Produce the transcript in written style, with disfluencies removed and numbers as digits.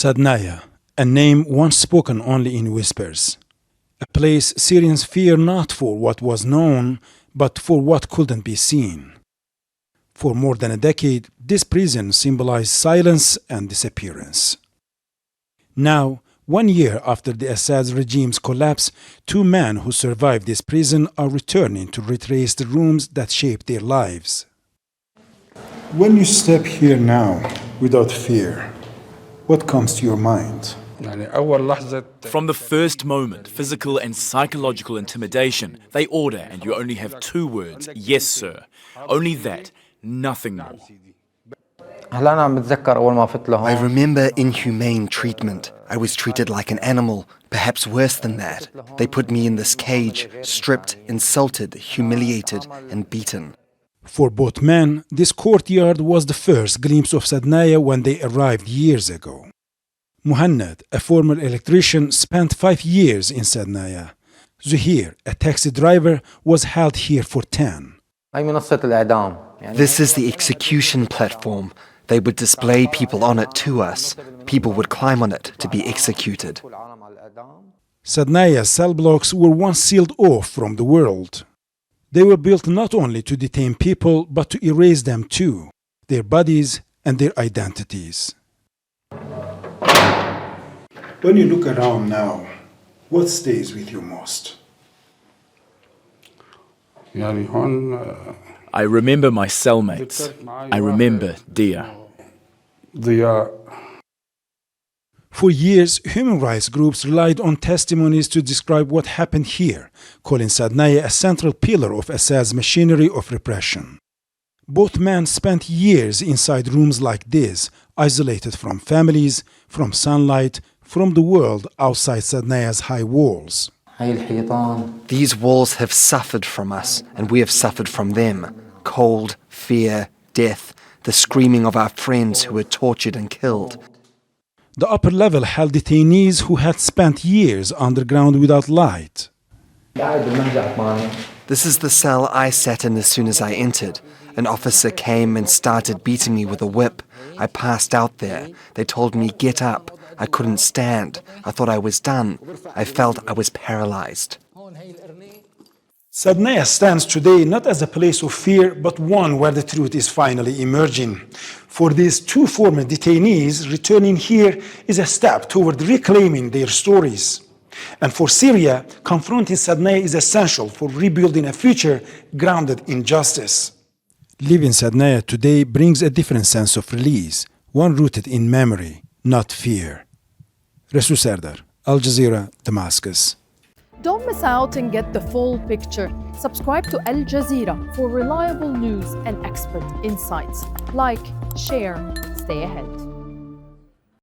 Sednaya, a name once spoken only in whispers. A place Syrians fear not for what was known, but for what couldn't be seen. For more than a decade, this prison symbolized silence and disappearance. Now, 1 year after the Assad regime's collapse, 2 men who survived this prison are returning to retrace the rooms that shaped their lives. When you step here now, without fear, what comes to your mind? From the first moment, physical and psychological intimidation, they order and you only have 2 words, yes sir. Only that, nothing more. I remember inhumane treatment. I was treated like an animal, perhaps worse than that. They put me in this cage, stripped, insulted, humiliated, and beaten. For both men, this courtyard was the first glimpse of Saydnaya when they arrived years ago. Muhannad, a former electrician, spent 5 years in Saydnaya. Zuhair, a taxi driver, was held here for 10. This is the execution platform. They would display people on it to us. People would climb on it to be executed. Sednaya's cell blocks were once sealed off from the world. They were built not only to detain people, but to erase them too, their bodies and their identities. When you look around now, what stays with you most? I remember my cellmates. I remember Dia. For years, human rights groups relied on testimonies to describe what happened here, calling Saydnaya a central pillar of Assad's machinery of repression. Both men spent years inside rooms like this, isolated from families, from sunlight, from the world outside Sednaya's high walls. These walls have suffered from us, and we have suffered from them. Cold, fear, death, the screaming of our friends who were tortured and killed. The upper level held detainees who had spent years underground without light. This is the cell I sat in as soon as I entered. An officer came and started beating me with a whip. I passed out there. They told me, get up. I couldn't stand. I thought I was done. I felt I was paralyzed. Saydnaya stands today not as a place of fear, but one where the truth is finally emerging. For these 2 former detainees, returning here is a step toward reclaiming their stories. And for Syria, confronting Saydnaya is essential for rebuilding a future grounded in justice. Living Saydnaya today brings a different sense of release, one rooted in memory, not fear. Resul Serdar, Jazeera, Damascus. Don't miss out and get the full picture. Subscribe to Al Jazeera for reliable news and expert insights. Like, share, stay ahead.